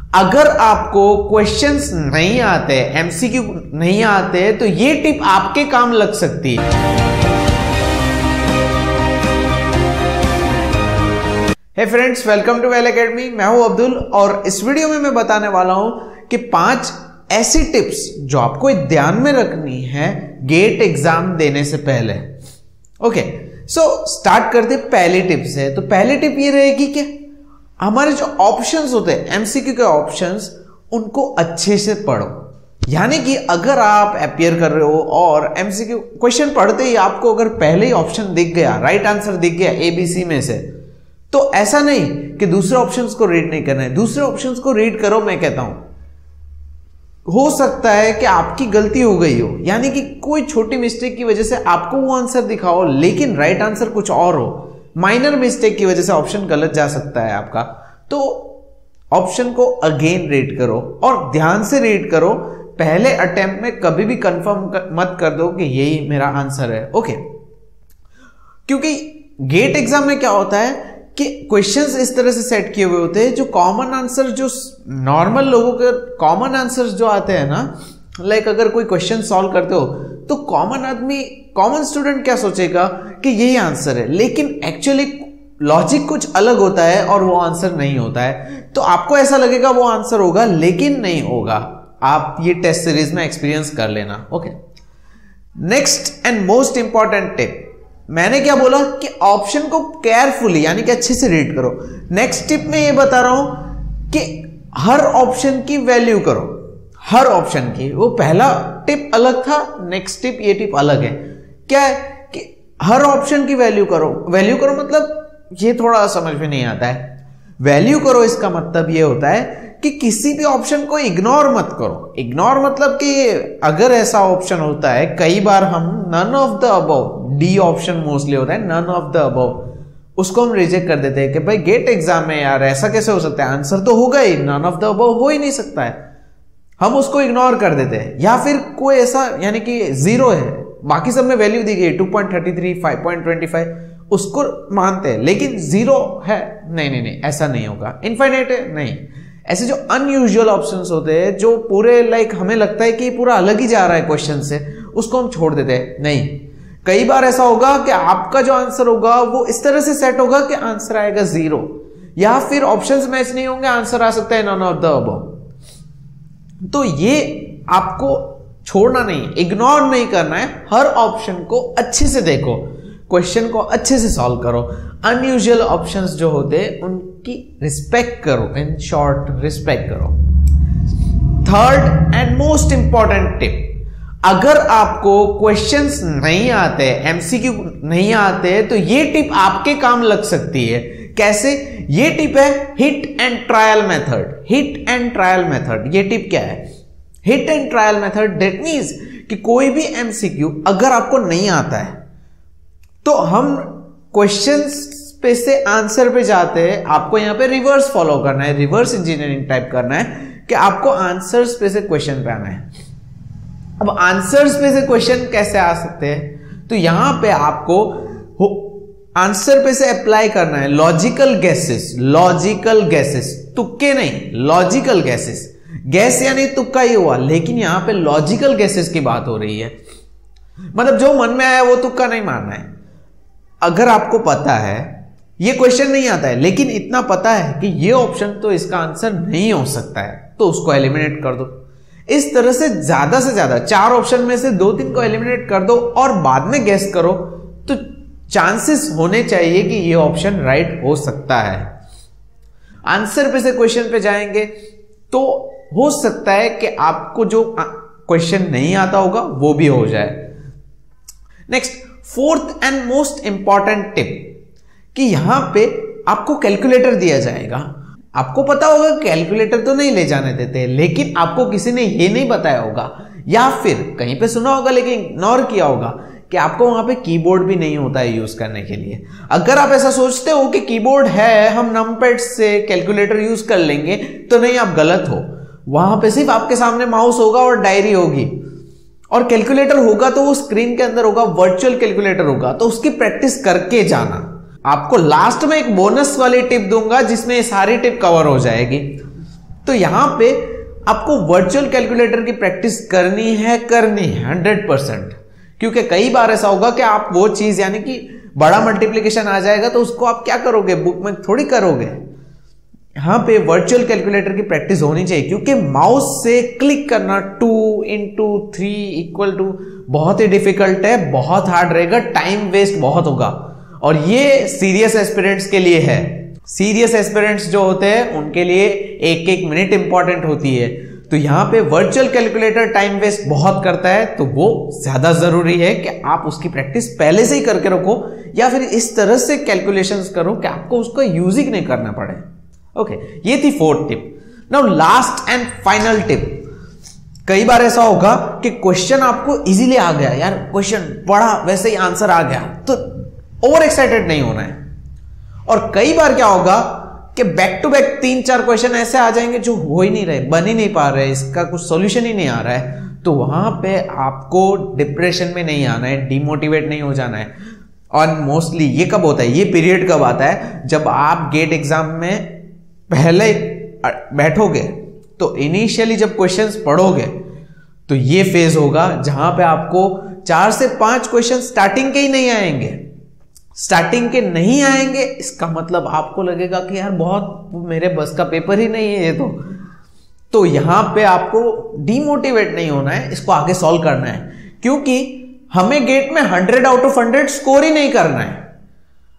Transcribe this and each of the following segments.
अगर आपको क्वेश्चंस नहीं आते, एमसीक्यू नहीं आते, तो ये टिप आपके काम लग सकती है। Hey friends, welcome to Well Academy. मैं हूं अब्दुल और इस वीडियो में मैं बताने वाला हूं कि 5 ऐसी टिप्स जो आपको ध्यान में रखनी है गेट एग्जाम देने से पहले। ओके, सो स्टार्ट करते पहली टिप से। तो पहली टिप ये रहेगी कि हमारे जो ऑप्शंस होते हैं, एमसीक्यू के ऑप्शंस, उनको अच्छे से पढ़ो। यानी कि अगर आप अपियर कर रहे हो और एमसीक्यू क्वेश्चन पढ़ते ही आपको अगर पहले ही ऑप्शन दिख गया, राइट आंसर दिख गया एबीसी में से, तो ऐसा नहीं कि दूसरे ऑप्शंस को रीड नहीं करना है। दूसरे ऑप्शंस को रीड करो। मैं कहता हूं हो सकता है कि आपकी गलती हो गई हो, यानी कि कोई छोटी मिस्टेक की वजह से आपको वो आंसर दिखाओ लेकिन राइट आंसर कुछ और हो। माइनर मिस्टेक की वजह से ऑप्शन गलत जा सकता है आपका। तो ऑप्शन को अगेन रीड करो और ध्यान से रीड करो। पहले अटेम्प्ट में कभी भी कंफर्म मत कर दो कि यही मेरा आंसर है। ओके, क्योंकि गेट एग्जाम में क्या होता है कि क्वेश्चंस इस तरह से सेट किए हुए होते हैं जो कॉमन आंसर, जो नॉर्मल लोगों के कॉमन आंसर्स जो आते हैं ना, लाइक अगर कोई क्वेश्चन सॉल्व करते हो तो कॉमन स्टूडेंट क्या सोचेगा कि यही आंसर है, लेकिन एक्चुअली लॉजिक कुछ अलग होता है और वो आंसर नहीं होता है। तो आपको ऐसा लगेगा वो आंसर होगा लेकिन नहीं होगा। आप ये टेस्ट सीरीज में एक्सपीरियंस कर लेना। Okay, next and most important tip, मैंने क्या बोला कि ऑप्शन को केयरफुली यानी कि अच्छे से रीड करो। नेक्स्ट टिप में ये बता रहा हूं कि हर ऑप्शन की वैल्यू करो, हर ऑप्शन की। वो पहला टिप अलग था, नेक्स्ट टिप ये टिप अलग है। क्या है कि हर ऑप्शन की वैल्यू करो। वैल्यू करो मतलब ये थोड़ा समझ में नहीं आता है। वैल्यू करो इसका मतलब ये होता है कि किसी भी ऑप्शन को इग्नोर मत करो। इग्नोर मतलब कि अगर ऐसा ऑप्शन होता है, कई बार हम none of the above, D option mostly होता है नन ऑफ द अबव, उसको हम रिजेक्ट कर देते हैं कि भाई गेट एग्जाम में यार ऐसा कैसे हो सकता है, आंसर तो होगा ही, नन ऑफ द अबव हो ही नहीं सकता है। हम उसको इग्नोर कर देते हैं। या फिर कोई ऐसा यानी कि 0 है, बाकी सब में वैल्यू दी गई 2.33, 5.25, उसको मानते हैं, लेकिन 0 है, नहीं, ऐसा नहीं होगा। इनफाइनाइट है, नहीं। ऐसे जो अनयूजुअल ऑप्शंस होते हैं जो पूरे लाइक हमें लगता है कि पूरा अलग ही जा रहा है क्वेश्चन से, उसको हम छोड़ देते हैं। नहीं, कई बार ऐसा होगा कि आपका जो आंसर होगा वो इस तरह से सेट होगा कि आंसर आएगा 0, या फिर ऑप्शंस मैच नहीं होंगे, आंसर आ सकता है नन ऑफ द अबव। तो ये आपको छोड़ना नहीं, इग्नोर नहीं करना है। हर ऑप्शन को अच्छे से देखो, क्वेश्चन को अच्छे से सॉल्व करो। अनयूजुअल ऑप्शंस जो होते हैं उनकी रिस्पेक्ट करो, इन शॉर्ट रिस्पेक्ट करो। Third and most important tip, अगर आपको क्वेश्चंस नहीं आते, एमसीक्यू नहीं आते, तो ये टिप आपके काम लग सकती है। कैसे? ये टिप है hit and trial method. Hit and trial method, ये टिप क्या है? Hit and trial method that means कि कोई भी एमसीक्यू अगर आपको नहीं आता है तो हम क्वेश्चंस पे से आंसर पे जाते हैं। आपको यहां पे रिवर्स फॉलो करना है, रिवर्स इंजीनियरिंग टाइप करना है कि आपको आंसर्स पे से क्वेश्चन पे आना है। अब आंसर्स पे से क्वेश्चन कैसे आ सकते हैं? तो यहां पे आपको आंसर पे से अप्लाई करना है लॉजिकल गेसेस। लॉजिकल गेसेस, तुक्के नहीं, लॉजिकल गेसेस। गैस यानी तुक्का ही हुआ, लेकिन यहां पे लॉजिकल गेसेस की बात हो रही है। मतलब जो मन में आया वो तुक्का नहीं मारना है। अगर आपको पता है ये क्वेश्चन नहीं आता है, लेकिन इतना पता है कि ये ऑप्शन तो इसका आंसर नहीं हो सकता है, तो उसको एलिमिनेट कर दो। इस तरह से ज्यादा 4 ऑप्शन में से 2-3 को एलिमिनेट कर दो और बाद में गेस करो, तो चांसेस होने चाहिए कि ये ऑप्शन राइट हो सकता है। आंसर पे से क्वेश्चन पे जाएंगे तो हो सकता है कि आपको जो क्वेश्चन नहीं आता होगा वो भी हो जाए। Next, fourth and most important tip, कि यहां पे आपको कैलकुलेटर दिया जाएगा। आपको पता होगा कैलकुलेटर तो नहीं ले जाने देते, लेकिन आपको किसी ने ये नहीं बताया होगा, या फिर कहीं पे सुना होगा लेकिन इग्नोर किया होगा कि आपको वहां पे कीबोर्ड भी नहीं होता है यूज करने के लिए। अगर आप ऐसा सोचते हो कि कीबोर्ड है, हम नंपैड से कैलकुलेटर यूज कर लेंगे, तो नहीं, आप गलत हो। वहां पे सिर्फ आपके सामने माउस होगा और डायरी होगी, और कैलकुलेटर होगा तो वो स्क्रीन के अंदर होगा, वर्चुअल कैलकुलेटर होगा, तो उसकी प्रैक्टिस करके जाना। आपको लास्ट में एक बोनस वाली टिप दूंगा जिसमें ये सारी टिप कवर हो जाएगी। तो यहां पे आपको वर्चुअल कैलकुलेटर की प्रैक्टिस करनी है 100%। क्योंकि कई बार ऐसा होगा कि आप वो चीज यानी कि बड़ा मल्टीप्लिकेशन आ जाएगा तो उसको आप क्या करोगे, बुक में थोड़ी करोगे। यहां पे वर्चुअल कैलकुलेटर की प्रैक्टिस होनी चाहिए, क्योंकि माउस से क्लिक करना 2 × 3 = बहुत ही डिफिकल्ट है, बहुत हार्ड रहेगा, टाइम वेस्ट बहुत होगा। और ये सीरियस एस्पिरेंट्स के लिए है। सीरियस एस्पिरेंट्स जो होते हैं उनके लिए एक एक मिनट इंपॉर्टेंट होती है। तो यहां पे वर्चुअल कैलकुलेटर टाइम वेस्ट बहुत करता है, तो वो ज्यादा जरूरी है कि आप उसकी प्रैक्टिस पहले से ही करके रखो, या फिर इस तरह से कैलकुलेशंस करो कि आपको उसका यूज ही नहीं करना पड़े। ओके, ये थी 4th tip. Now last and final tip. कई बार ऐसा होगा कि क्वेश्चन आपको इजीली आ गया, यार क्वेश्चन पढ़ा वैसे ही आंसर आ गया, तो ओवर एक्साइटेड नहीं होना है। और कई बार क्या होगा कि बैक टू बैक 3-4 क्वेश्चन ऐसे आ जाएंगे जो हो ही नहीं रहे, बन ही नहीं पा रहे, इसका कुछ सॉल्यूशन ही नहीं आ रहा है। तो वहां पे आपको डिप्रेशन में नहीं आना है, डिमोटिवेट नहीं हो जाना है। और मोस्टली ये कब होता है, ये पीरियड कब आता है, जब आप गेट एग्जाम में पहले बैठोगे तो इनिशियली जब क्वेश्चंस पढ़ोगे तो ये फेज होगा जहां पे आपको 4 से 5 क्वेश्चन स्टार्टिंग के ही नहीं आएंगे। स्टार्टिंग के नहीं आएंगे इसका मतलब आपको लगेगा कि यार बहुत मेरे बस का पेपर ही नहीं है ये तो यहां पे आपको डीमोटिवेट नहीं होना है, इसको आगे सॉल्व करना है। क्योंकि हमें गेट में 100 आउट ऑफ 100 स्कोर ही नहीं करना है।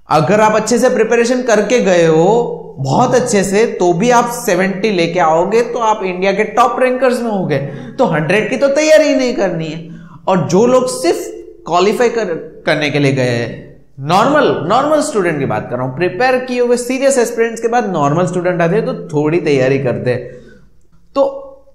अगर आप अच्छे से प्रिपरेशन करके गए हो बहुत अच्छे से, तो भी आप 70 लेके आओगे तो आप इंडिया के टॉप रैंकर्स में होगे। तो 100 की तो तैयारी ही नहीं करनी है। और जो लोग सिर्फ क्वालिफाई करने के लिए गए हैं, नॉर्मल स्टूडेंट की बात कर रहा हूं, प्रिपेयर किए हुए सीरियस एस्पिरेंट्स के बाद नॉर्मल स्टूडेंट आते हैं तो थोड़ी तैयारी करते हैं, तो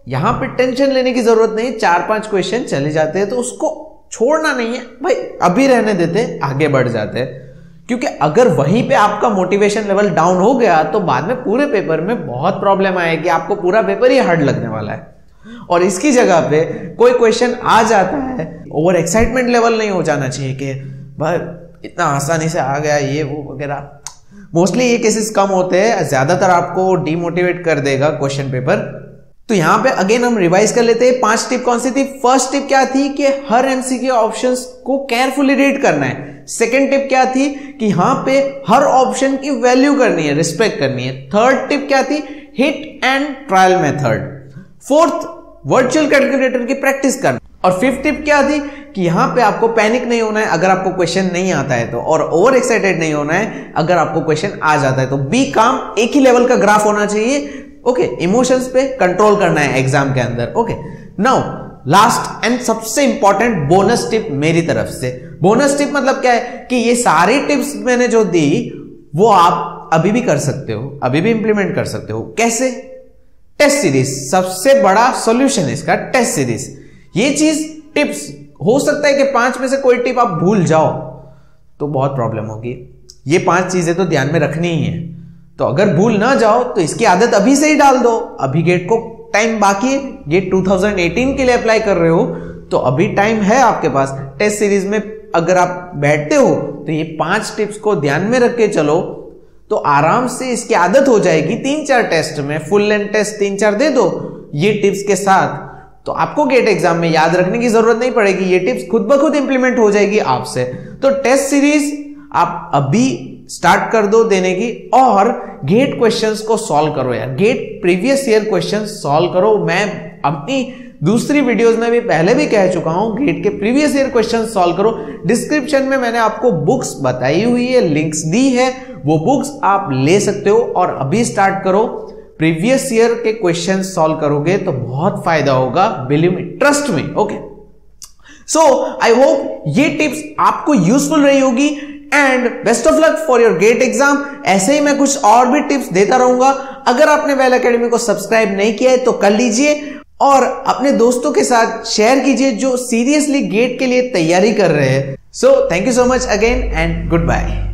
यहां पे टेंशन लेने की जरूरत नहीं। 4-5 क्वेश्चन चले जाते हैं तो उसको छोड़ना नहीं है भाई, अभी रहने देते, आगे बढ़ जाते हैं। क्योंकि अगर वहीं पे आपका मोटिवेशन लेवल डाउन हो गया तो बाद में पूरे पेपर में बहुत प्रॉब्लम आएगी, आपको पूरा पेपर ही हार्ड लगने वाला है। और इसकी जगह पे कोई क्वेश्चन आ जाता है, ओवर एक्साइटमेंट लेवल नहीं हो जाना चाहिए कि भाई इतना आसानी से आ गया ये वो वगैरह। मोस्टली ये केसेस कम होते हैं, ज्यादातर आपको डीमोटिवेट कर देगा क्वेश्चन पेपर। तो यहां पे अगेन हम रिवाइज कर लेते हैं। 5 टिप कौन सी थी? फर्स्ट टिप क्या थी कि हर एमसीक्यू ऑप्शंस को केयरफुली रीड करना है। सेकेंड टिप क्या थी कि यहां पे हर ऑप्शन की वैल्यू करनी है, रिस्पेक्ट करनी है। थर्ड टिप क्या थी? Hit and trial method. Fourth, virtual calculator की प्रैक्टिस करना। और फिफ्थ टिप क्या थी कि यहां पे आपको पैनिक नहीं होना है अगर आपको क्वेश्चन नहीं आता है तो, और ओवर एक्साइटेड नहीं होना है अगर आपको क्वेश्चन आ जाता है तो। बी काम, एक ही लेवल का ग्राफ होना चाहिए। ओके, इमोशंस पे कंट्रोल करना है एग्जाम के अंदर। ओके, नाउ लास्ट एंड सबसे इंपॉर्टेंट बोनस टिप मेरी तरफ से। बोनस टिप मतलब क्या है कि ये सारी टिप्स मैंने जो दी वो आप अभी भी कर सकते हो, अभी भी इंप्लीमेंट कर सकते हो। कैसे? टेस्ट सीरीज सबसे बड़ा सॉल्यूशन है इसका, टेस्ट सीरीज। ये चीज टिप्स हो सकता है कि 5 में से कोई टिप आप भूल जाओ तो बहुत प्रॉब्लम होगी। ये 5 चीजें तो ध्यान में रखनी ही है। तो अगर भूल ना जाओ तो इसकी आदत अभी से ही डाल दो। अभी गेट को टाइम बाकी है, गेट 2018 के लिए अप्लाई कर रहे हो तो अभी टाइम है आपके पास। टेस्ट सीरीज में अगर आप बैठते हो तो ये 5 टिप्स को ध्यान में रख के चलो तो आराम से इसकी आदत हो जाएगी। 3-4 टेस्ट में फुल लेंथ टेस्ट 3-4 दे दो ये टिप्स के साथ, तो आपको गेट एग्जाम में याद रखने की जरूरत नहीं पड़ेगी। ये टिप्स खुद ब खुद इंप्लीमेंट हो जाएगी आपसे। तो टेस्ट सीरीज आप अभी स्टार्ट कर दो देने की, और गेट क्वेश्चंस को सॉल्व करो यार। GATE previous year questions solve करो। मैं अपनी दूसरी वीडियोस में भी पहले भी कह चुका हूं, गेट के प्रीवियस ईयर क्वेश्चंस सॉल्व करो। डिस्क्रिप्शन में मैंने आपको बुक्स बताई हुई है, लिंक्स दी है, वो बुक्स आप ले सकते हो और अभी स्टार्ट करो। प्रीवियस ईयर के क्वेश्चन सॉल्व करोगे तो बहुत फायदा होगा, believe me, trust me. Okay, so I hope ये टिप्स आपको यूजफुल रही होगी and best of luck for your GATE exam. ऐसे ही मैं कुछ और भी टिप्स देता रहूंगा। अगर आपने वेल एकेडमी को सब्सक्राइब नहीं किया है तो कर लीजिए और अपने दोस्तों के साथ शेयर कीजिए जो सीरियसली गेट के लिए तैयारी कर रहे हैं। So thank you so much again and good bye.